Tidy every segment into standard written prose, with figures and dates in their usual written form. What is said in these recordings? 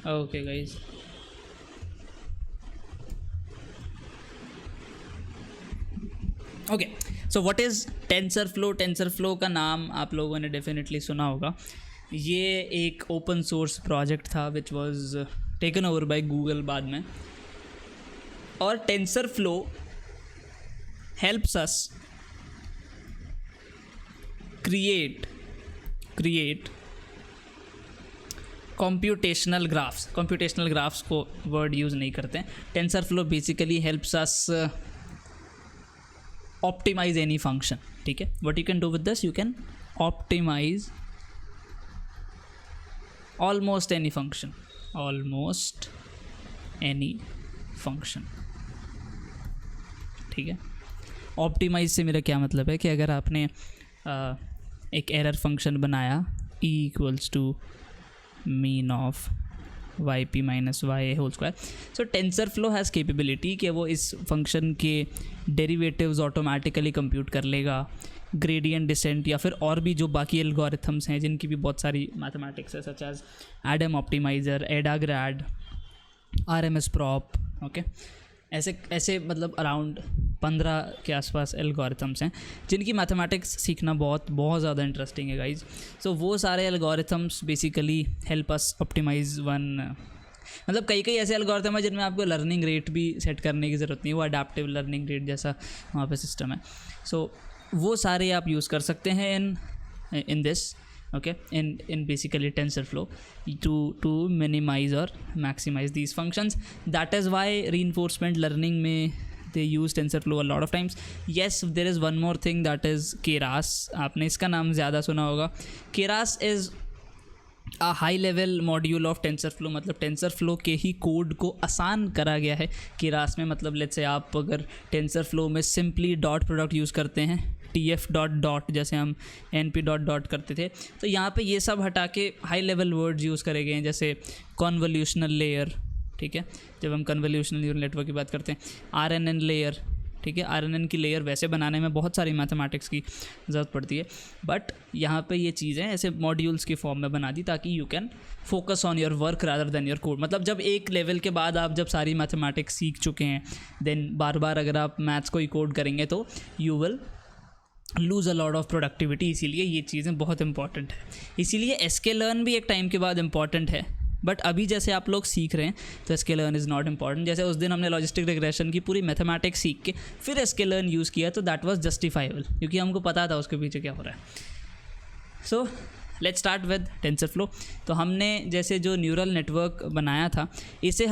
Okay, guys. Okay, so what is tensor flow? Tensor flow का नाम आप लोगों ने डेफिनेटली सुना होगा. ये एक ओपन सोर्स प्रोजेक्ट था which was taken over by Google बाद में. और tensor flow helps us create computational graphs को वर्ड यूज़ नहीं करते हैं. Tensor flow basically helps us optimize any function. ठीक है, what you can do with this, you can optimize almost any function. ठीक है, ऑप्टिमाइज से मेरा क्या मतलब है कि अगर आपने एक एरर फंक्शन बनाया e equals to mean of yp minus Y whole square. So TensorFlow has capability कि वो इस फंक्शन के डेरिवेटिव्स ऑटोमेटिकली कंप्यूट कर लेगा, ग्रेडियंट डिसेंट या फिर और भी जो बाकी एल्गोरिथम्स हैं जिनकी भी बहुत सारी मैथमेटिक्स है, such as Adam optimiser, Adagrad, RMS prop. Okay, ऐसे मतलब अराउंड 15 के आसपास एल्गोरिथम्स हैं जिनकी मैथमेटिक्स सीखना बहुत ज़्यादा इंटरेस्टिंग है गाइज. सो वो सारे algorithms basically help us optimise one. मतलब कई ऐसे एल्गोरिथम है जिनमें आपको लर्निंग रेट भी सेट करने की ज़रूरत नहीं है, वो अडेप्टिव लर्निंग रेट जैसा वहाँ पे सिस्टम है. सो वो सारे आप यूज़ कर सकते हैं in this. okay, in basically TensorFlow to minimize or maximize these functions. That is why reinforcement learning में they use TensorFlow a lot of times. Yes, there is one more thing, that is Keras. आपने इसका नाम ज़्यादा सुना होगा. Keras is a high level module of TensorFlow. मतलब TensorFlow के ही code को आसान करा गया है Keras में. मतलब लेट्स से आप अगर TensorFlow में सिंपली डॉट प्रोडक्ट यूज़ करते हैं, TF डॉट जैसे हम NP डॉट करते थे, तो यहाँ पे ये सब हटा के हाई लेवल वर्ड्स यूज़ करे गए हैं जैसे कॉन्वोल्यूशनल लेयर. ठीक है, जब हम कन्वोल्यूशनल न्यूरल नेटवर्क की बात करते हैं, RNN लेयर. ठीक है, RNN की लेयर वैसे बनाने में बहुत सारी मैथमेटिक्स की ज़रूरत पड़ती है, बट यहाँ पे ये चीज़ें ऐसे मॉड्यूल्स की फॉर्म में बना दी ताकि you can focus on your work rather than your code. मतलब जब एक लेवल के बाद आप जब सारी मैथमेटिक्स सीख चुके हैं, देन बार बार अगर आप मैथ्स को ही कोड करेंगे तो you will lose a lot of productivity. इसीलिए ये चीज़ें बहुत इंपॉर्टेंट है. इसीलिए sklearn भी एक टाइम के बाद इंपॉर्टेंट है, बट अभी जैसे आप लोग सीख रहे हैं तो sklearn इज़ नॉट इम्पॉर्टेंट. जैसे उस दिन हमने लॉजिस्टिक रिग्रेशन की पूरी मैथमेटिक्स सीख के फिर sklearn यूज़ किया तो दैट वाज जस्टिफाइबल, क्योंकि हमको पता था उसके पीछे क्या हो रहा है. So let's start with TensorFlow. तो हमने जैसे जो न्यूरल नेटवर्क बनाया था, इसे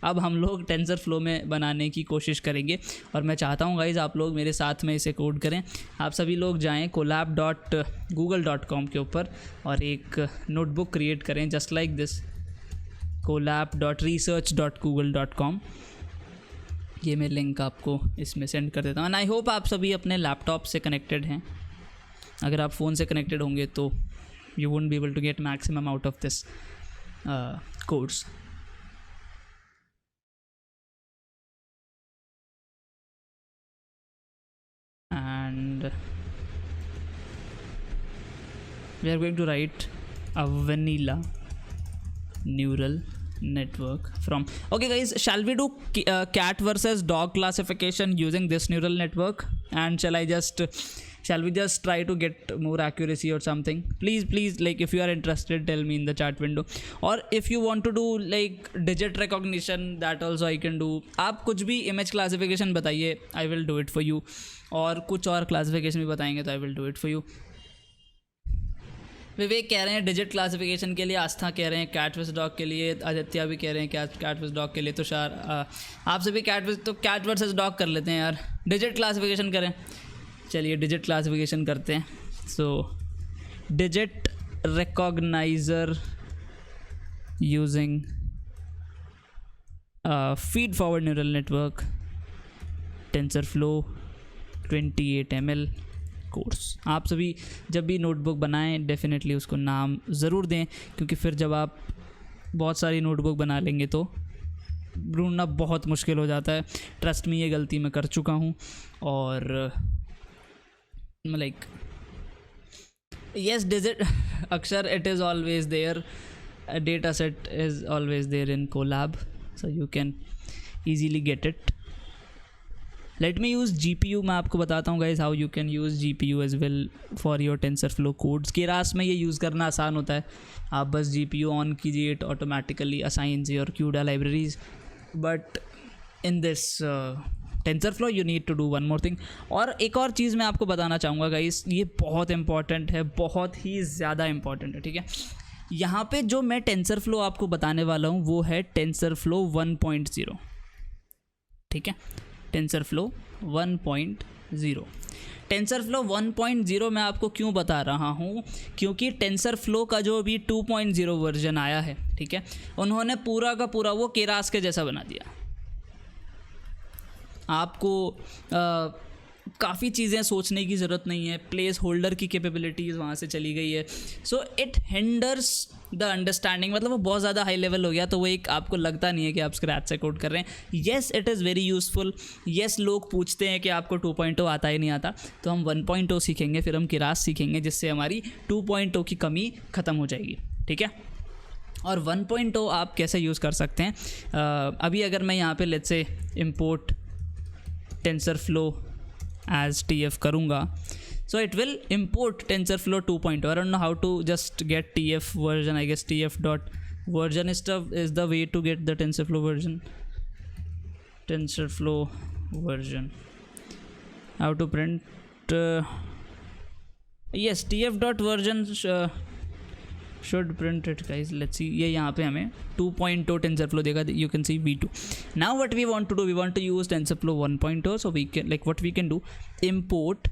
अब हम लोग TensorFlow में बनाने की कोशिश करेंगे. और मैं चाहता हूँ गाइज़ आप लोग मेरे साथ में इसे कोड करें. आप सभी लोग जाएं colab.google.com के ऊपर और एक नोटबुक क्रिएट करें जस्ट लाइक दिस, colab.research.google.com. ये मैं लिंक आपको इसमें सेंड कर देता हूँ. एंड आई होप आप सभी अपने लैपटॉप से कनेक्टेड हैं. अगर आप फ़ोन से कनेक्टेड होंगे तो you won't be able to get maximum out of this course. And we are going to write a vanilla neural network from. Okay guys, shall we do cat versus dog classification using this neural network, and shall we just try to get more accuracy or something? Please like if you are interested, tell me in the chat window. Or if you want to do like digit recognition, that also I can do. आप कुछ भी image classification बताइए, I will do it for you. और कुछ और classification भी बताएंगे तो I will do it for you. Vivek कह रहे हैं डिजिट क्लासिफिकेशन के लिए, आस्था कह रहे हैं कैट वर्सेस डॉग के लिए, आदित्य भी कह रहे हैं कैट वर्सेस डॉग के लिए. तो आप सभी कैट वर्सेस डॉग कर लेते हैं यार, डिजिट क्लासिफिकेशन करें. चलिए डिजिट क्लासिफिकेशन करते हैं. So digit recognizer using feed forward neural network TensorFlow 28 ml course. आप सभी जब भी नोटबुक बनाएं डेफिनेटली उसको नाम ज़रूर दें, क्योंकि फिर जब आप बहुत सारी नोटबुक बना लेंगे तो ढूंढना बहुत मुश्किल हो जाता है. ट्रस्ट में ये गलती मैं कर चुका हूँ. और लाइक यस डिजिट अक्षर, it is always there. a data set is always there in Colab, so you can easily get it. Let me use GPU. मैं आपको बताता हूँ guys how you can use GPU as well for your TensorFlow codes. Keras में ये use करना आसान होता है, आप बस GPU ऑन कीजिए, it automatically assigns your CUDA libraries. But in this TensorFlow you need to do one more thing. और एक और चीज़ मैं आपको बताना चाहूँगा गाइस, ये बहुत इंपॉर्टेंट है, बहुत ही ज़्यादा इंपॉर्टेंट है, ठीक है। यहाँ पे जो मैं TensorFlow आपको बताने वाला हूँ वो है TensorFlow 1.0, ठीक है। TensorFlow 1.0, TensorFlow 1.0 मैं आपको क्यों बता रहा हूँ, क्योंकि TensorFlow का जो अभी 2.0 वर्जन आया है, ठीक है, उन्होंने पूरा का पूरा वो केरास के जैसा बना दिया। आपको काफ़ी चीज़ें सोचने की ज़रूरत नहीं है, प्लेस होल्डर की कैपेबिलिटीज़ वहाँ से चली गई है, so it hinders the understanding, मतलब वो बहुत ज़्यादा हाई लेवल हो गया, तो वो एक आपको लगता नहीं है कि आप स्क्रैच से कोड कर रहे हैं। Yes it is very useful, yes लोग पूछते हैं कि आपको 2.0 आता ही नहीं आता, तो हम 1.0 सीखेंगे, फिर हम केरास सीखेंगे, जिससे हमारी 2.0 की कमी ख़त्म हो जाएगी, ठीक है। और 1.0 आप कैसे यूज़ कर सकते हैं, अभी अगर मैं यहाँ पे let's say import TensorFlow as TF करूँगा, so it will import TensorFlow 2.0. I don't know how to just get TF version. I guess TF dot version is the way to get the TensorFlow version. TensorFlow version. How to print? Yes, TF dot version should print it, guys. Let's see. ये यहाँ पे हमें 2.0 TensorFlow देगा. You can see V2. Now what we want to do, we want to use TensorFlow 1.0. So we can, like, what we can do, import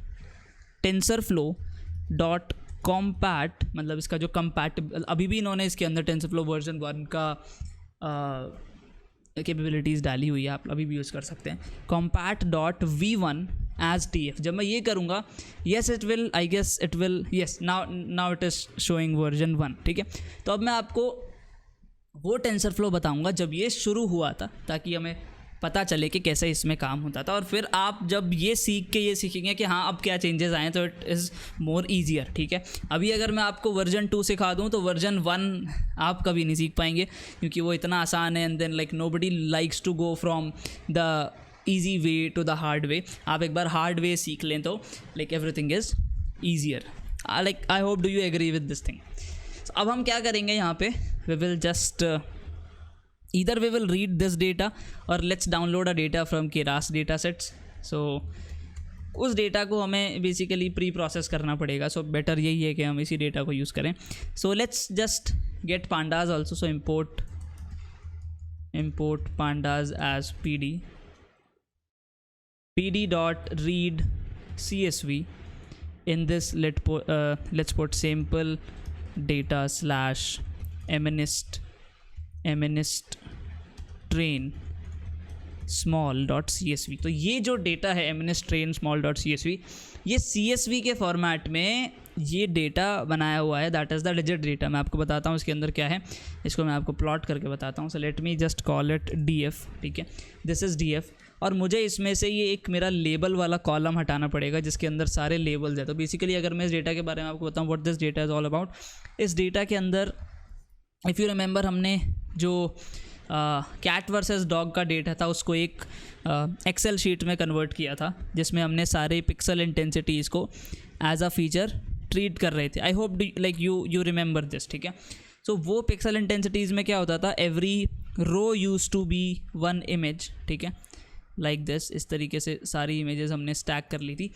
TensorFlow dot compat, मतलब इसका जो compatible, अभी भी इन्होंने इसके अंदर TensorFlow version 1 का कैपेबिलिटीज़ डाली हुई है, आप अभी भी यूज़ कर सकते हैं। compat.v1 as TF, जब मैं ये करूँगा, yes it will, I guess it will, yes now it is showing version 1, ठीक है। तो अब मैं आपको वो TensorFlow बताऊँगा जब ये शुरू हुआ था, ताकि हमें पता चले कि कैसे इसमें काम होता था, और फिर आप जब ये सीख के ये सीखेंगे कि हाँ अब क्या चेंजेस आए, तो इट इज़ मोर ईजियर, ठीक है। अभी अगर मैं आपको वर्जन 2 सिखा दूँ तो वर्जन 1 आप कभी नहीं सीख पाएंगे, क्योंकि वो इतना आसान है, and then like nobody likes to go from the easy way to the hard way. आप एक बार हार्ड वे सीख लें तो like everything is easier, like I hope do you agree with this thing. अब हम क्या करेंगे यहाँ पे, we will just either we will read this data or let's download a data from Keras datasets. So उस data को हमें basically pre process करना पड़ेगा, सो बेटर यही है कि हम इसी डेटा को यूज़ करें। So let's just get pandas also. So import pandas as pd dot read csv. In this let's put sample data slash mnist train small dot csv. तो ये जो डेटा है mnist train small dot csv, ये csv के format में ये data बनाया हुआ है, that is the digit data. मैं आपको बताता हूँ इसके अंदर क्या है, इसको मैं आपको प्लॉट करके बताता हूँ। So let me just call it df, ठीक है, दिस इज़ df, और मुझे इसमें से ये एक मेरा लेबल वाला कॉलम हटाना पड़ेगा जिसके अंदर सारे लेबल्स हैं। तो बेसिकली अगर मैं इस डेटा के बारे में आपको बताऊँ, what this data is all about, इस डेटा के अंदर इफ़ यू रिमेंबर हमने जो कैट वर्सेस डॉग का डेटा था उसको एक एक्सेल शीट में कन्वर्ट किया था, जिसमें हमने सारे पिक्सल इंटेंसिटीज़ को एज अ फीचर ट्रीट कर रहे थे। I hope like you remember this, ठीक है। सो वो पिक्सल इंटेंसिटीज़ में क्या होता था, every row use to be one image, ठीक है, लाइक दिस। इस तरीके से सारी इमेजेस हमने स्टैक कर ली थी,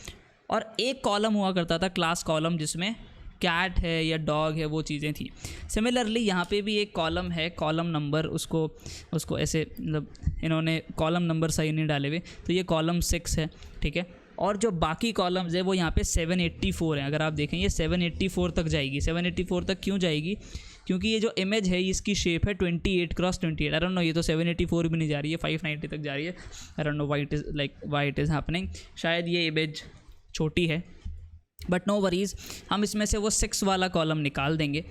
और एक कॉलम हुआ करता था क्लास कॉलम, जिसमें कैट है या डॉग है वो चीज़ें थी। सिमिलरली यहाँ पे भी एक कॉलम है, कॉलम नंबर, उसको ऐसे मतलब इन्होंने कॉलम नंबर सही नहीं डाले हुए, तो ये कॉलम 6 है, ठीक है। और जो बाकी कॉलम्स है वो यहाँ पे 784 हैं। अगर आप देखें ये 784 तक जाएगी। 784 तक क्यों जाएगी, क्योंकि ये जो इमेज है इसकी शेप है 28x28। आई डोंट नो, ये तो 784 भी नहीं जा रही है, 590 तक जा रही है। आई don't know why it is happening, शायद ये इमेज छोटी है, बट नो वरीज़, हम इसमें से वो 6 वाला कॉलम निकाल देंगे,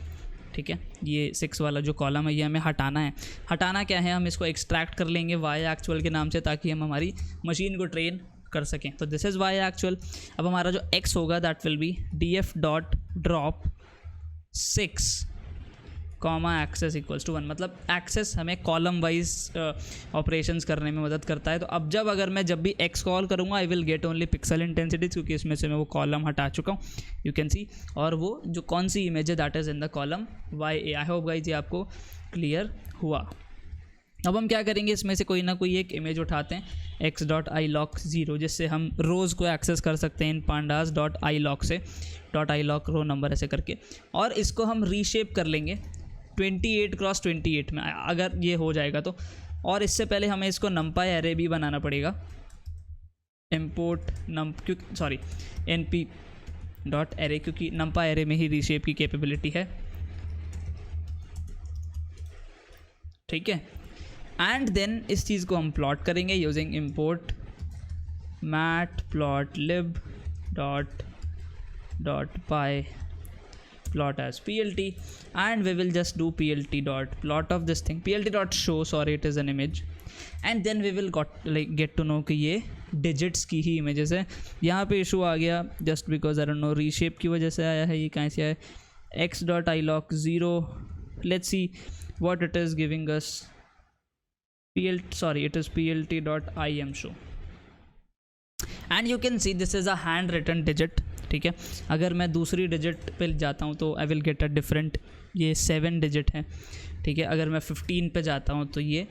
ठीक है। ये 6 वाला जो कॉलम है ये हमें हटाना है। हटाना क्या है, हम इसको एक्सट्रैक्ट कर लेंगे y एक्चुअल के नाम से, ताकि हम हमारी मशीन को ट्रेन कर सकें। तो दिस इज़ y एक्चुअल। अब हमारा जो x होगा that will be df dot drop 6 comma axis equals to 1, मतलब एक्सेस हमें कॉलम वाइज ऑपरेशंस करने में मदद करता है। तो अब अगर मैं जब भी एक्स कॉल करूँगा I will get only pixel intensities, क्योंकि इसमें से मैं वो कॉलम हटा चुका हूँ, यू कैन सी। और वो जो कौन सी इमेज है that is in the column Y A. I hope guys ये आपको क्लियर हुआ। अब हम क्या करेंगे, इसमें से कोई ना कोई एक इमेज उठाते हैं x.iloc0, जिससे हम रोज़ को एक्सेस कर सकते हैं इन pandas .iloc से, .iloc रो नंबर ऐसे करके, और इसको हम रीशेप कर लेंगे 28x28 में अगर ये हो जाएगा तो। और इससे पहले हमें इसको numpy एरे भी बनाना पड़ेगा, import np.array, क्योंकि numpy एरे में ही रीशेप की कैपेबिलिटी है, ठीक है। एंड देन इस चीज़ को हम प्लॉट करेंगे using import matplotlib dot py plot as plt, and we will just do plt dot plot of this thing, plt dot show, sorry it is an image, and then we will get to know कि ये digits की ही images है। यहाँ पे issue आ गया just because I don't know reshape की वजह से आया है, ये कहाँ से आया है, x.iloc0, let's see what it is giving us, it is plt.imshow, and you can see this is a hand written digit, ठीक है। अगर मैं दूसरी डिजिट पे जाता हूँ तो I will get a different, ये 7 डिजिट है, ठीक है। अगर मैं 15 पे जाता हूँ तो ये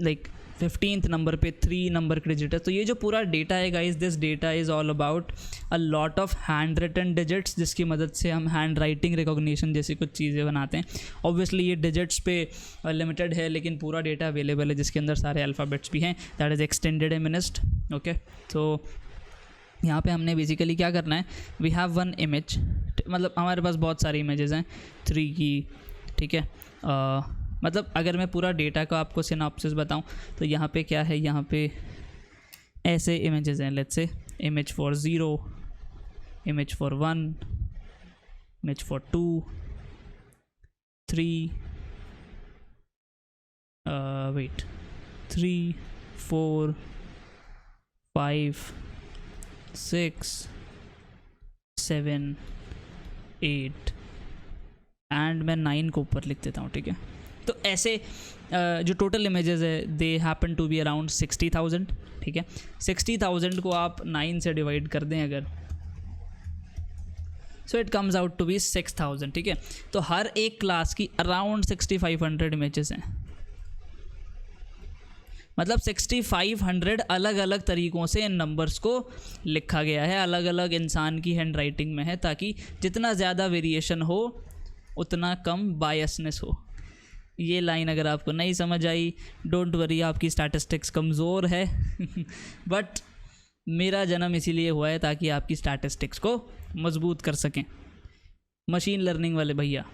लाइक 15th नंबर पे 3 नंबर की डिजिट है। तो ये जो पूरा डेटा है guys, this data is all about a lot of handwritten digits, जिसकी मदद से हम हैंड राइटिंग रिकॉग्निशन जैसी कुछ चीज़ें बनाते हैं। ऑब्वियसली ये डिजिट्स पे लिमिटेड है, लेकिन पूरा डेटा अवेलेबल है जिसके अंदर सारे अल्फ़ाबेट्स भी हैं, दैट इज़ एक्सटेंडेड एमिनिस्ट, ओके। तो यहाँ पे हमने बेसिकली क्या करना है, वी हैव वन इमेज, मतलब हमारे पास बहुत सारी इमेजेस हैं 3 की, ठीक है। मतलब अगर मैं पूरा डेटा का आपको सिनॉप्सिस बताऊं तो यहाँ पे क्या है, यहाँ पे ऐसे इमेजेस हैं, let's say image for 0, image for 1, image for 2, 3 3, 4, 5, 6, 7, 8 and मैं 9 को ऊपर लिख देता हूँ, ठीक है। तो ऐसे जो टोटल इमेजेस है they happen to be around 60,000, ठीक है। 60,000 को आप 9 से डिवाइड कर दें अगर, so it comes out to be 6,000, ठीक है। तो हर एक क्लास की अराउंड 6,500 इमेजेस हैं, मतलब 6,500 अलग अलग तरीक़ों से इन नंबर्स को लिखा गया है, अलग अलग इंसान की हैंड राइटिंग में है, ताकि जितना ज़्यादा वेरिएशन हो उतना कम बायसनेस हो। ये लाइन अगर आपको नहीं समझ आई, डोंट वरी, आपकी स्टैटिस्टिक्स कमज़ोर है बट मेरा जन्म इसीलिए हुआ है ताकि आपकी स्टैटिस्टिक्स को मजबूत कर सकें मशीन लर्निंग वाले भैया,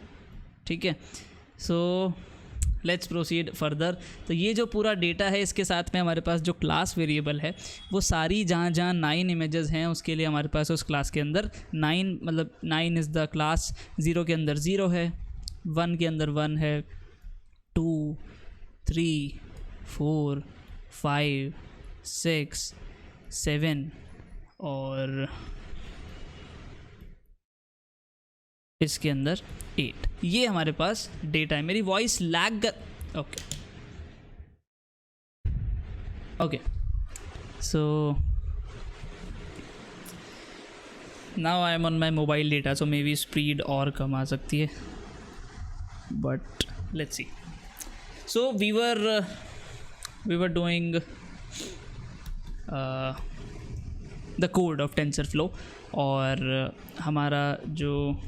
ठीक है। So let's proceed further. तो ये जो पूरा डेटा है, इसके साथ में हमारे पास जो क्लास वेरिएबल है वो सारी जहाँ 9 इमेजेस हैं उसके लिए हमारे पास उस क्लास के अंदर 9, मतलब 9 इज़ द क्लास, 0 के अंदर 0 है, 1 के अंदर 1 है, 2, 3, 4, 5, 6, 7 और इसके अंदर 8। ये हमारे पास डेटा है। मेरी voice lag, okay so now I am on my mobile data, so maybe speed और कम आ सकती है, but let's see. So we were doing the code of TensorFlow, और हमारा जो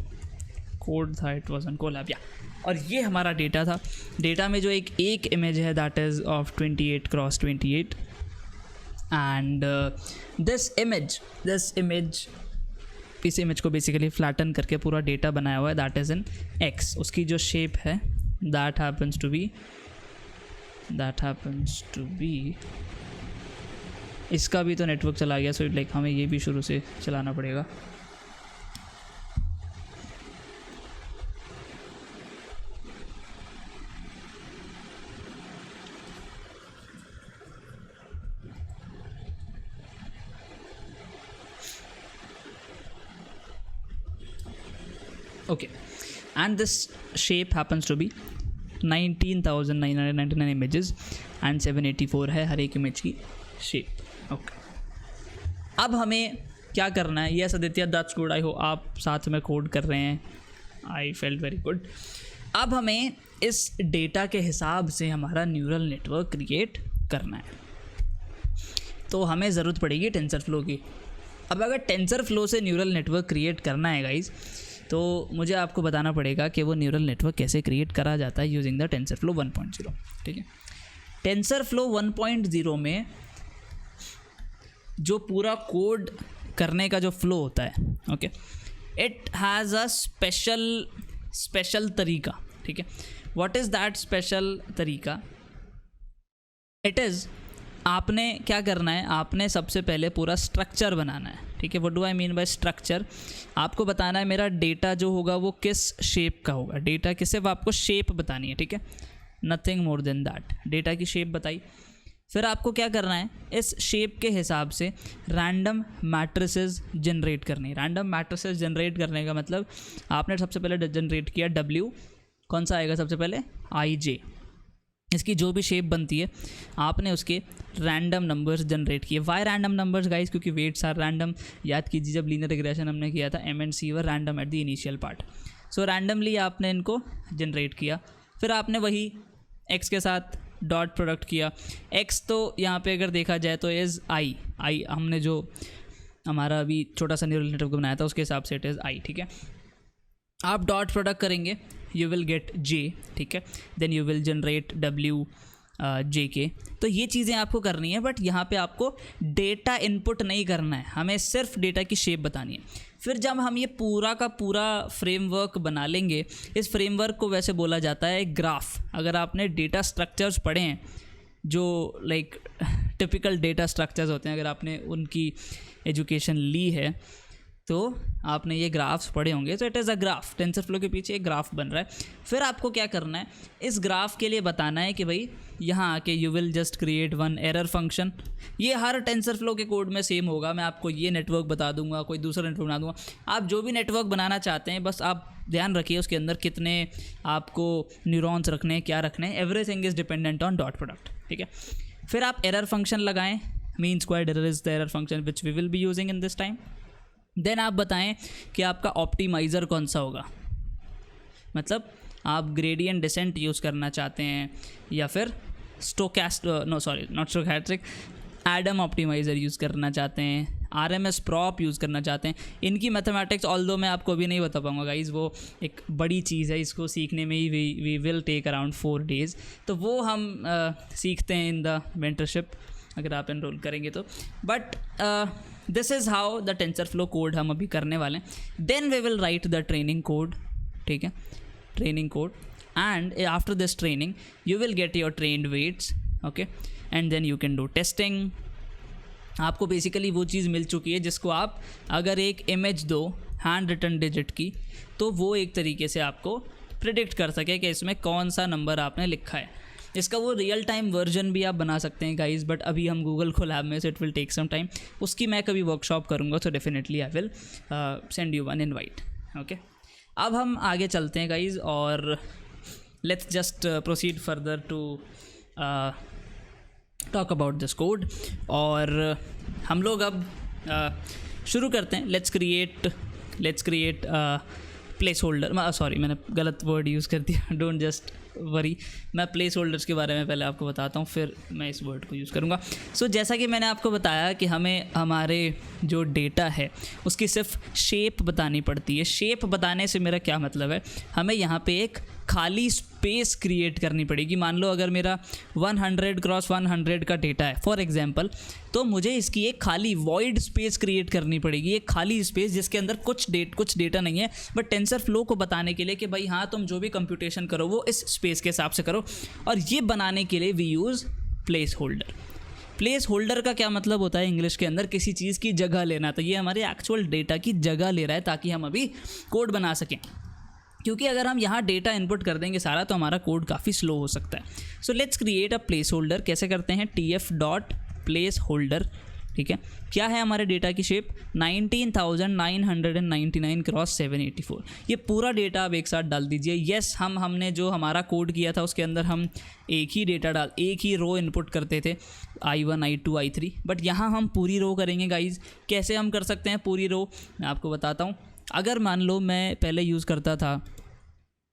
कोड था इट वाज ऑन कोलैब, या और ये हमारा डेटा था। डेटा में जो एक इमेज है that is of 28x28 and this image इस इमेज को बेसिकली फ्लैटन करके पूरा डेटा बनाया हुआ है, दैट इज़ इन x। उसकी जो शेप है दैट हैपन्स टू बी इसका भी तो नेटवर्क चला गया, सो लाइक हमें ये भी शुरू से चलाना पड़ेगा। Okay and this shape happens to be 19,999 images and 784 है हर एक इमेज की शेप। ओके, अब हमें क्या करना है? यस आदित्य, दैट्स गुड, आई हो आप साथ में कोड कर रहे हैं, आई फेल्ट वेरी गुड। अब हमें इस डेटा के हिसाब से हमारा न्यूरल नेटवर्क क्रिएट करना है, तो हमें ज़रूरत पड़ेगी टेंसरफ्लो की। अब अगर टेंसरफ्लो से न्यूरल नेटवर्क क्रिएट करना है गाइज, तो मुझे आपको बताना पड़ेगा कि वो न्यूरल नेटवर्क कैसे क्रिएट करा जाता है यूजिंग द टेंसरफ्लो 1.0। ठीक है, टेंसरफ्लो 1.0 में जो पूरा कोड करने का जो फ्लो होता है, okay, it has a special तरीका। ठीक है, व्हाट इज़ दैट स्पेशल तरीका? इट इज़, आपने क्या करना है, आपने सबसे पहले पूरा स्ट्रक्चर बनाना है। ठीक है, what do I mean by structure? आपको बताना है मेरा डेटा जो होगा वो किस शेप का होगा। डेटा की सिर्फ आपको शेप बतानी है, ठीक है, nothing more than that. Data की शेप बताई, फिर आपको क्या करना है, इस शेप के हिसाब से रैंडम मैट्रिसेस जनरेट करनी है। रैंडम मैट्रिसेस जनरेट करने का मतलब आपने सबसे पहले जनरेट किया W, कौन सा आएगा सबसे पहले? IJ। इसकी जो भी शेप बनती है आपने उसके रैंडम नंबर्स जनरेट किए। Why random numbers guys? क्योंकि वेट्स आर रैंडम। याद कीजिए जब लीनियर रिग्रेशन हमने किया था, M and C were random at the initial part. So randomly आपने इनको जनरेट किया, फिर आपने वही x के साथ डॉट प्रोडक्ट किया। x तो यहाँ पे अगर देखा जाए तो इज़ I हमने जो हमारा अभी छोटा सा न्यूरल नेटवर्क बनाया था उसके हिसाब से इट इज़ I। ठीक है, आप डॉट प्रोडक्ट करेंगे, यू विल गेट J। ठीक है, then you will generate W JK। तो ये चीज़ें आपको करनी है, बट यहाँ पे आपको डेटा इनपुट नहीं करना है, हमें सिर्फ डेटा की शेप बतानी है। फिर जब हम ये पूरा का पूरा फ्रेमवर्क बना लेंगे, इस फ्रेमवर्क को वैसे बोला जाता है ग्राफ। अगर आपने डेटा स्ट्रक्चर्स पढ़े हैं जो लाइक टिपिकल डेटा स्ट्रक्चर्स होते हैं, अगर आपने उनकी एजुकेशन ली है तो आपने ये ग्राफ्स पढ़े होंगे। तो it is a graph, TensorFlow के पीछे एक ग्राफ बन रहा है। फिर आपको क्या करना है, इस ग्राफ के लिए बताना है कि भाई यहाँ आके you will just create one error function. ये हर टेंसरफ्लो के कोड में सेम होगा। मैं आपको ये नेटवर्क बता दूंगा, कोई दूसरा नेटवर्क बना दूंगा। आप जो भी नेटवर्क बनाना चाहते हैं बस आप ध्यान रखिए उसके अंदर कितने आपको न्यूरॉन्स रखने हैं, क्या रखने हैं, everything is dependent on dot product. ठीक है, फिर आप एरर फंक्शन लगाएं, mean squared error is the error function which we will be using in this time. Then आप बताएं कि आपका ऑप्टिमाइज़र कौन सा होगा, मतलब आप ग्रेडियंट डिसेंट यूज़ करना चाहते हैं या फिर स्टोचैस्टिक एडम ऑप्टिमाइज़र यूज़ करना चाहते हैं, RMS प्रॉप यूज़ करना चाहते हैं। इनकी मैथमेटिक्स ऑल्दो मैं आपको अभी नहीं बता पाऊँगा गाइज, वो एक बड़ी चीज़ है, इसको सीखने में ही we will take around 4 days। तो वो हम सीखते हैं इन द मेंटरशिप अगर आप एनरोल करेंगे तो। But this is how the TensorFlow code हम अभी करने वाले हैं। Then we will write the training code. ठीक है, training code, and after this training you will get your trained weights. Okay, and then you can do testing. आपको basically वो चीज़ मिल चुकी है जिसको आप अगर एक इमेज दो हैंड रिटन डिजिट की, तो वो एक तरीके से आपको प्रिडिक्ट कर सके कि इसमें कौन सा नंबर आपने लिखा है। इसका वो रियल टाइम वर्जन भी आप बना सकते हैं गाइस, बट अभी हम गूगल को लैब में, so it will take some time. उसकी मैं कभी वर्कशॉप करूँगा, तो definitely I will send you one invite. Okay, अब हम आगे चलते हैं गाइस और let's just proceed further to talk about this code. और हम लोग अब शुरू करते हैं। Let's create placeholder, sorry मैंने गलत वर्ड यूज़ कर दिया, डोंट जस्ट वरी। मैं प्लेस होल्डर्स के बारे में पहले आपको बताता हूँ, फिर मैं इस वर्ड को यूज़ करूँगा। सो जैसा कि मैंने आपको बताया कि हमें हमारे जो डेटा है उसकी सिर्फ शेप बतानी पड़ती है। शेप बताने से मेरा क्या मतलब है, हमें यहाँ पे एक खाली स्पेस क्रिएट करनी पड़ेगी। मान लो अगर मेरा 100x100 का डेटा है फॉर एग्जांपल, तो मुझे इसकी एक खाली वॉइड स्पेस क्रिएट करनी पड़ेगी, एक खाली स्पेस जिसके अंदर कुछ डेटा नहीं है, बट टेंसरफ्लो को बताने के लिए कि भाई हाँ तुम जो भी कंप्यूटेशन करो वो इस स्पेस के हिसाब से करो। और ये बनाने के लिए we use placeholder. Placeholder का क्या मतलब होता है इंग्लिश के अंदर, किसी चीज़ की जगह लेना। तो ये हमारे एक्चुअल डेटा की जगह ले रहा है ताकि हम अभी कोड बना सकें, क्योंकि अगर हम यहाँ डेटा इनपुट कर देंगे सारा तो हमारा कोड काफ़ी स्लो हो सकता है। So let's create a place holder. कैसे करते हैं, TF डॉट प्लेस होल्डर ठीक है। क्या है हमारे डेटा की शेप, 19,999 क्रॉस 784। ये पूरा डेटा आप एक साथ डाल दीजिए। येस, हमने जो हमारा कोड किया था उसके अंदर हम एक ही रो इनपुट करते थे, I1 I2 I3, बट यहाँ हम पूरी रो करेंगे गाइज। कैसे हम कर सकते हैं पूरी रो, मैं आपको बताता हूँ। अगर मान लो मैं पहले यूज़ करता था,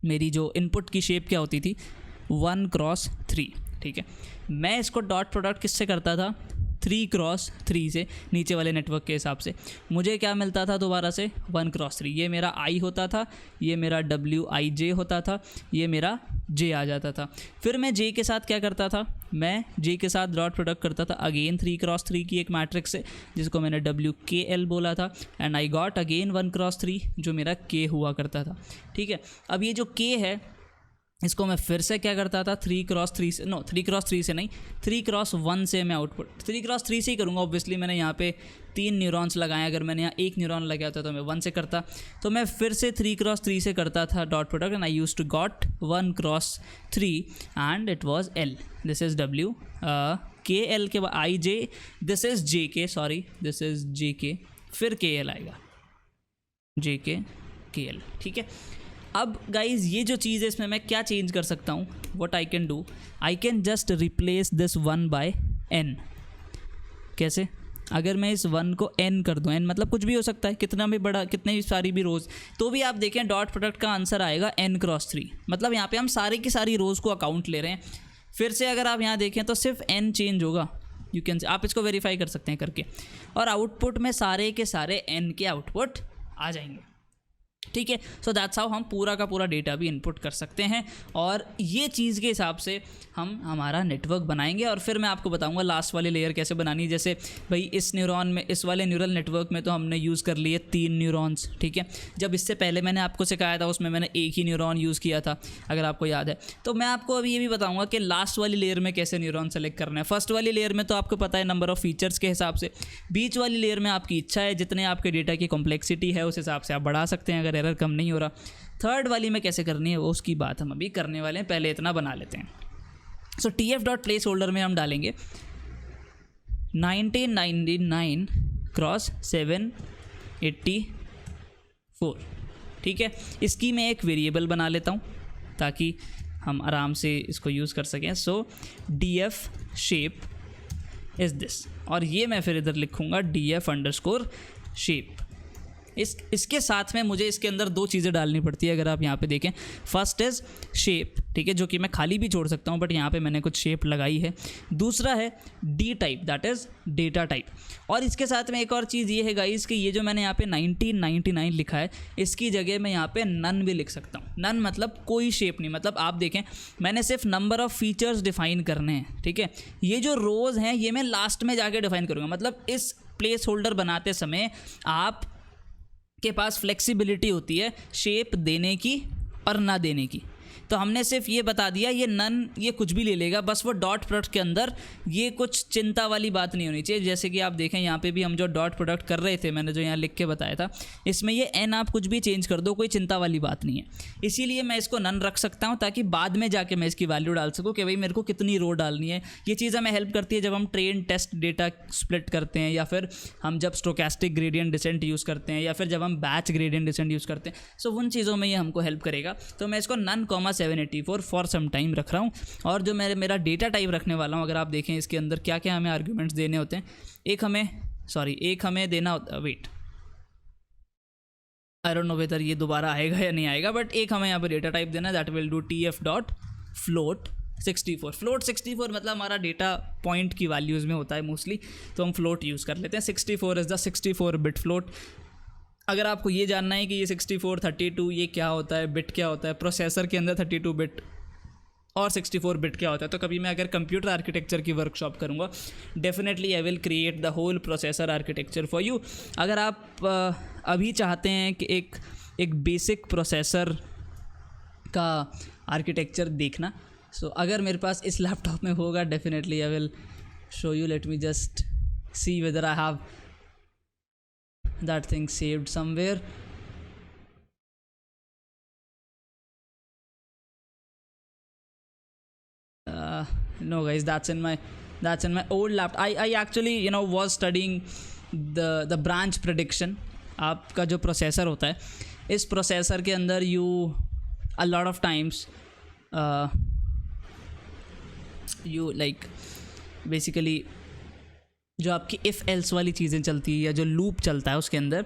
मेरी जो इनपुट की शेप क्या होती थी, 1 क्रॉस 3, ठीक है। मैं इसको डॉट प्रोडक्ट किससे करता था, 3 क्रॉस 3 से, नीचे वाले नेटवर्क के हिसाब से। मुझे क्या मिलता था दोबारा से, 1 क्रॉस 3, ये मेरा I होता था, ये मेरा WIJ होता था, ये मेरा J आ जाता था। फिर मैं J के साथ क्या करता था, मैं J के साथ डॉट प्रोडक्ट करता था अगेन 3 क्रॉस 3 की एक मैट्रिक्स से, जिसको मैंने WKL बोला था, and I got again 1 cross 3 जो मेरा K हुआ करता था, ठीक है। अब ये जो K है इसको मैं फिर से क्या करता था, 3 क्रॉस 3 से, 3 क्रॉस 3 से नहीं, 3 क्रॉस 1 से मैं आउटपुट 3 क्रॉस 3 से ही करूँगा। ऑब्वियसली मैंने यहाँ पे 3 न्यूरॉन्स लगाए, अगर मैंने यहाँ 1 न्यूरॉन लगाया होता तो मैं 1 से करता, तो मैं फिर से 3 क्रॉस 3 से करता था dot product, and I use to got 1 cross 3 and it was L, this is WKL के बाद IJ, this is JK, sorry this is JK, फिर KL आएगा, JK KL, ठीक है। अब गाइज ये जो चीज़ है इसमें मैं क्या चेंज कर सकता हूँ, what I can do, I can just replace this 1 by n। कैसे, अगर मैं इस 1 को n कर दूँ, n मतलब कुछ भी हो सकता है, कितना भी बड़ा, कितने भी सारी भी रोज़, तो भी आप देखें डॉट प्रोडक्ट का आंसर आएगा n क्रॉस 3, मतलब यहाँ पे हम सारी की सारी रोज़ को अकाउंट ले रहे हैं। फिर से अगर आप यहाँ देखें तो सिर्फ n चेंज होगा, यू कैन, आप इसको वेरीफाई कर सकते हैं करके, और आउटपुट में सारे के सारे n के आउटपुट आ जाएंगे, ठीक है। सो दैट्स हाउ हम पूरा का पूरा डेटा भी इनपुट कर सकते हैं, और ये चीज़ के हिसाब से हम हमारा नेटवर्क बनाएंगे। और फिर मैं आपको बताऊंगा लास्ट वाली लेयर कैसे बनानी है। जैसे भाई इस न्यूरॉन में, इस वाले न्यूरल नेटवर्क में तो हमने यूज़ कर लिए 3 न्यूरॉन्स, ठीक है। जब इससे पहले मैंने आपको सिखाया था उसमें मैंने एक ही न्यूरॉन यूज़ किया था, अगर आपको याद है। तो मैं आपको अभी ये भी बताऊँगा कि लास्ट वाली लेयर में कैसे न्यूरॉन सेलेक्ट करना है। फर्स्ट वाली लेयर में तो आपको पता है नंबर ऑफ़ फीचर्स के हिसाब से, बीच वाली लेयर में आपकी इच्छा है, जितने आपके डेटा की कॉम्प्लेक्सिटी है उस हिसाब से आप बढ़ा सकते हैं अगर एरर कम नहीं हो रहा। थर्ड वाली में कैसे करनी है वो उसकी बात हम अभी करने वाले हैं, पहले इतना बना लेते हैं। सो TF डॉट प्लेस होल्डर में हम डालेंगे 1999 क्रॉस 784, ठीक है। इसकी मैं एक वेरिएबल बना लेता हूँ ताकि हम आराम से इसको यूज़ कर सकें। सो DF शेप इज़ दिस, और ये मैं फिर इधर लिखूँगा DF अंडरस्कोर शेप। इसके साथ में मुझे इसके अंदर 2 चीज़ें डालनी पड़ती है, अगर आप यहाँ पे देखें। फर्स्ट इज़ शेप, ठीक है, जो कि मैं खाली भी छोड़ सकता हूँ, बट यहाँ पे मैंने कुछ शेप लगाई है। दूसरा है D type, that is data type. और इसके साथ में एक और चीज़ ये है गाइस कि ये जो मैंने यहाँ पे 1999 लिखा है, इसकी जगह मैं यहाँ पे नन भी लिख सकता हूँ। नन मतलब कोई शेप नहीं, मतलब आप देखें मैंने सिर्फ नंबर ऑफ़ फीचर्स डिफाइन करने हैं, ठीक है। ये जो रोज़ हैं ये मैं लास्ट में जाके डिफाइन करूँगा, मतलब इस प्लेस होल्डर बनाते समय आप के पास फ्लेक्सिबिलिटी होती है शेप देने की और ना देने की। तो हमने सिर्फ ये बता दिया, ये नन ये कुछ भी ले लेगा, बस वो डॉट प्रोडक्ट के अंदर ये कुछ चिंता वाली बात नहीं होनी चाहिए। जैसे कि आप देखें यहाँ पे भी हम जो डॉट प्रोडक्ट कर रहे थे, मैंने जो यहाँ लिख के बताया था, इसमें ये n आप कुछ भी चेंज कर दो, कोई चिंता वाली बात नहीं है। इसीलिए मैं इसको नन रख सकता हूँ ताकि बाद में जाके मैं इसकी वैल्यू डाल सकूँ कि भाई मेरे को कितनी रो डालनी है। ये चीज़ हमें हेल्प करती है जब हम ट्रेन टेस्ट डेटा स्प्लिट करते हैं, या फिर हम जब स्टोकेस्टिक ग्रेडियंट डिसेंट यूज़ करते हैं, या फिर जब हम बैच ग्रेडियंट डिसेंट यूज़ करते हैं। सो उन चीज़ों में ये हमको हेल्प करेगा। तो मैं इसको नन 784 फॉर सम टाइम रख रहा हूँ। और जो मेरा डेटा टाइप रखने वाला हूँ, अगर आप देखें इसके अंदर क्या क्या हमें आर्ग्यूमेंट्स देने होते हैं। एक हमें देना होता, wait I don't know whether ये दोबारा आएगा या नहीं आएगा, बट एक हमें यहाँ पे डेटा टाइप देना है, that will do TF dot float 64। Float 64 मतलब हमारा डेटा पॉइंट की वैल्यूज़ में होता है मोस्टली, तो हम फ्लोट यूज़ कर लेते हैं। 64 इज़ द 64 बिट फ्लोट। अगर आपको ये जानना है कि ये 64, 32 ये क्या होता है, बिट क्या होता है, प्रोसेसर के अंदर 32 बिट और 64 बिट क्या होता है, तो कभी मैं अगर कंप्यूटर आर्किटेक्चर की वर्कशॉप करूँगा, definitely I will create the whole processor architecture for you. अगर आप अभी चाहते हैं कि एक बेसिक प्रोसेसर का आर्किटेक्चर देखना, सो अगर मेरे पास इस लैपटॉप में होगा, definitely I will show you. Let me just see whether I have that thing saved somewhere. No guys, that's in my that's in my old laptop. I actually was studying the branch prediction. आपका जो processor होता है, इस processor के अंदर a lot of times you like basically जो आपकी if else वाली चीज़ें चलती है या जो लूप चलता है उसके अंदर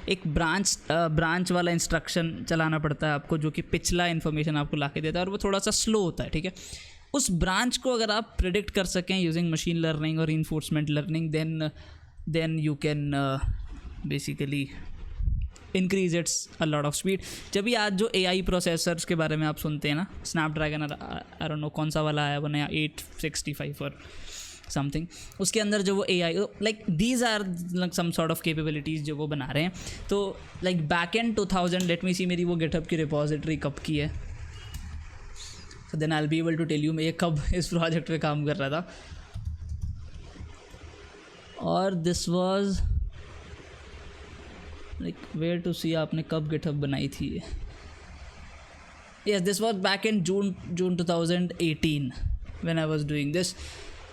एक ब्रांच वाला इंस्ट्रक्शन चलाना पड़ता है आपको, जो कि पिछला इन्फॉर्मेशन आपको ला के देता है और वो थोड़ा सा स्लो होता है. ठीक है, उस ब्रांच को अगर आप प्रिडिक्ट कर सकें यूजिंग मशीन लर्निंग और reinforcement learning, then you can basically increase its a lot of speed. जब भी आज जो AI प्रोसेसर्स के बारे में आप सुनते हैं ना, स्नैपड्रैगन आई डोंट नो कौन सा वाला आया वो नया 865 और समथिंग, उसके अंदर जो वो AI like these are some sort of capabilities जो वो बना रहे हैं. तो like back and 2000, let me see मेरी वो गिटहब की रिपोजिटरी कब की है, so then I will be able to tell you मैं ये कब इस प्रोजेक्ट पे काम कर रहा था. और this was like where to see आपने कब गिटहब बनाई थी. Yes, this was back in June 2018 when I was doing this.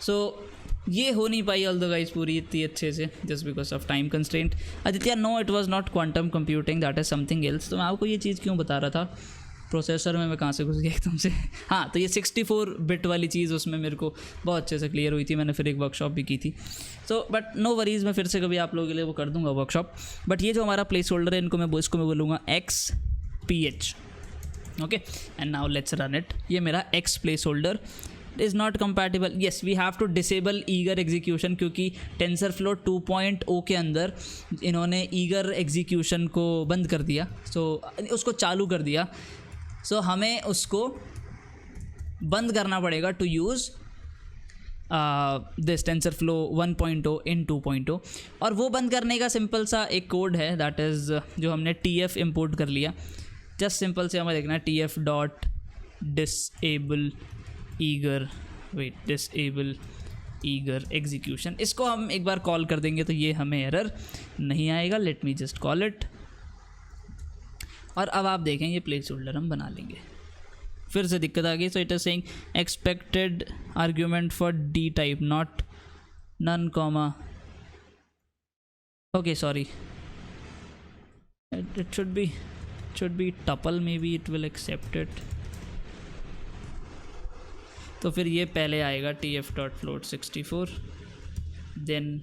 So ये हो नहीं पाई ऑल द गाइज पूरी इतनी अच्छे से just because of time constraint. Aditya, no it was not quantum computing, that is something else. तो मैं आपको ये चीज़ क्यों बता रहा था, प्रोसेसर में मैं कहाँ से घुस गया एकदम से. हाँ, तो ये 64 बिट वाली चीज़ उसमें मेरे को बहुत अच्छे से क्लियर हुई थी. मैंने फिर एक वर्कशॉप भी की थी. सो बट नो वरीज़, मैं फिर से कभी आप लोगों के लिए वो कर दूंगा वर्कशॉप. बट ये जो हमारा प्लेस होल्डर है, इसको मैं बोलूँगा XPH. Okay, and now let's run it. ये मेरा X place holder is not compatible. Yes, we have to disable eager execution क्योंकि TensorFlow 2.0 के अंदर इन्होंने eager execution को बंद कर दिया, so उसको चालू कर दिया. so हमें उसको बंद करना पड़ेगा to use this TensorFlow 1.0 in 2.0. और वो बंद करने का सिंपल सा एक कोड है, that is जो हमने TF import कर लिया. जस्ट सिंपल से हमें देखना है TF dot disable eager execution. इसको हम एक बार कॉल कर देंगे तो ये हमें एरर नहीं आएगा. Let me just call it. और अब आप देखें ये प्लेस होल्डर हम बना लेंगे. फिर से दिक्कत आ गई. So it is saying expected argument for dtype not none comma. Okay, sorry, it should be tuple, maybe it will accept it. तो फिर ये पहले आएगा tf.float64, then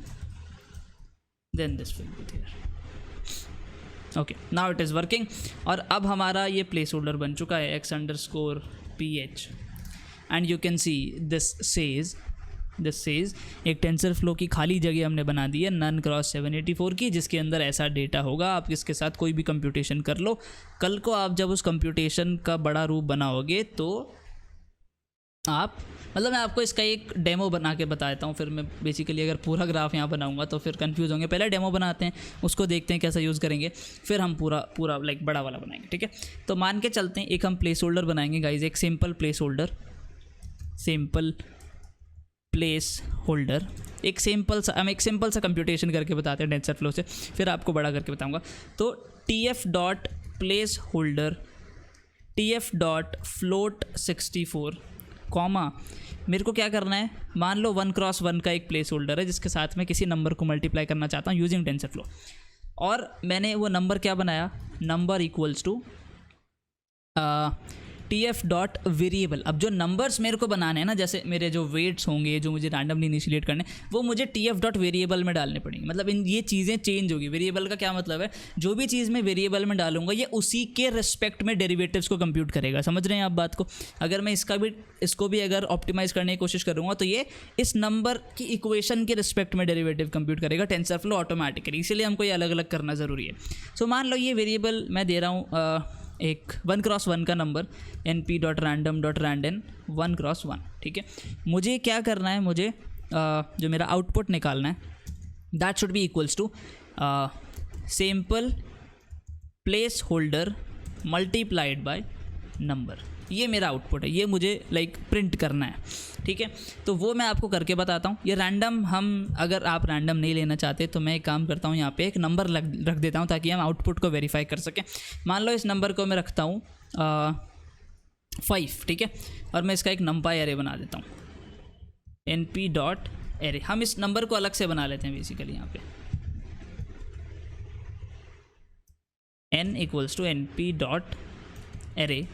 this will be there. Okay, now it is working. और अब हमारा ये place holder बन चुका है x_ph and you can see this says एक TensorFlow की खाली जगह हमने बना दी है none क्रॉस 784 की, जिसके अंदर ऐसा डेटा होगा. आप इसके साथ कोई भी कंप्यूटेशन कर लो. कल को आप जब उस कंप्यूटेशन का बड़ा रूप बनाओगे तो आप मतलब मैं आपको इसका एक डेमो बना के बता देता हूँ. फिर मैं बेसिकली अगर पूरा ग्राफ यहाँ बनाऊँगा तो फिर कंफ्यूज होंगे. पहले डेमो बनाते हैं, उसको देखते हैं कैसा यूज़ करेंगे, फिर हम पूरा लाइक बड़ा वाला बनाएंगे. ठीक है, तो मान के चलते हैं एक हम प्लेस होल्डर बनाएंगे गाइज. एक सिंपल प्लेस होल्डर, एक सिंपल सा कंप्यूटेशन करके बताते हैं TensorFlow से, फिर आपको बड़ा करके बताऊँगा. तो tf.placeholder tf.float64 कॉमा, मेरे को क्या करना है, मान लो 1x1 का एक प्लेस होल्डर है जिसके साथ मैं किसी नंबर को मल्टीप्लाई करना चाहता हूँ यूजिंग TensorFlow. और मैंने वो नंबर क्या बनाया, नंबर इक्वल्स टू tf.variable. अब जो नंबर्स मेरे को बनाने हैं ना, जैसे मेरे जो वेट्स होंगे जो मुझे रैंडमली इनिशिएट करने, वो मुझे tf.variable में डालने पड़ेंगे. मतलब ये चीज़ें चेंज होगी. वेरिएबल का क्या मतलब है, जो भी चीज़ मैं वेरिएबल में डालूंगा ये उसी के रिस्पेक्ट में डेरिवेटिव्स को कंप्यूट करेगा. समझ रहे हैं आप बात को. अगर मैं इसको भी अगर ऑप्टिमाइज़ करने की कोशिश करूँगा तो ये इस नंबर की इक्वेशन के रिस्पेक्ट में डेरिवेटिव कंप्यूट करेगा TensorFlow ऑटोमेटिकली. इसीलिए हमको ये अलग अलग करना ज़रूरी है. सो मान लो ये वेरिएबल मैं दे रहा हूँ एक 1x1 का नंबर np.random.random 1x1. ठीक है, मुझे क्या करना है, मुझे जो मेरा आउटपुट निकालना है that should be equals to simple placeholder multiplied by number. ये मेरा आउटपुट है, ये मुझे लाइक प्रिंट करना है. ठीक है, तो वो मैं आपको करके बताता हूँ. ये रैंडम, हम अगर आप रैंडम नहीं लेना चाहते तो मैं एक काम करता हूँ, यहाँ पे एक नंबर रख देता हूँ ताकि हम आउटपुट को वेरीफाई कर सकें. मान लो इस नंबर को मैं रखता हूँ 5. ठीक है, और मैं इसका एक numpy एरे बना देता हूँ. N P dot array. हम इस नंबर को अलग से बना लेते हैं बेसिकली यहाँ पे, n equals to N P dot array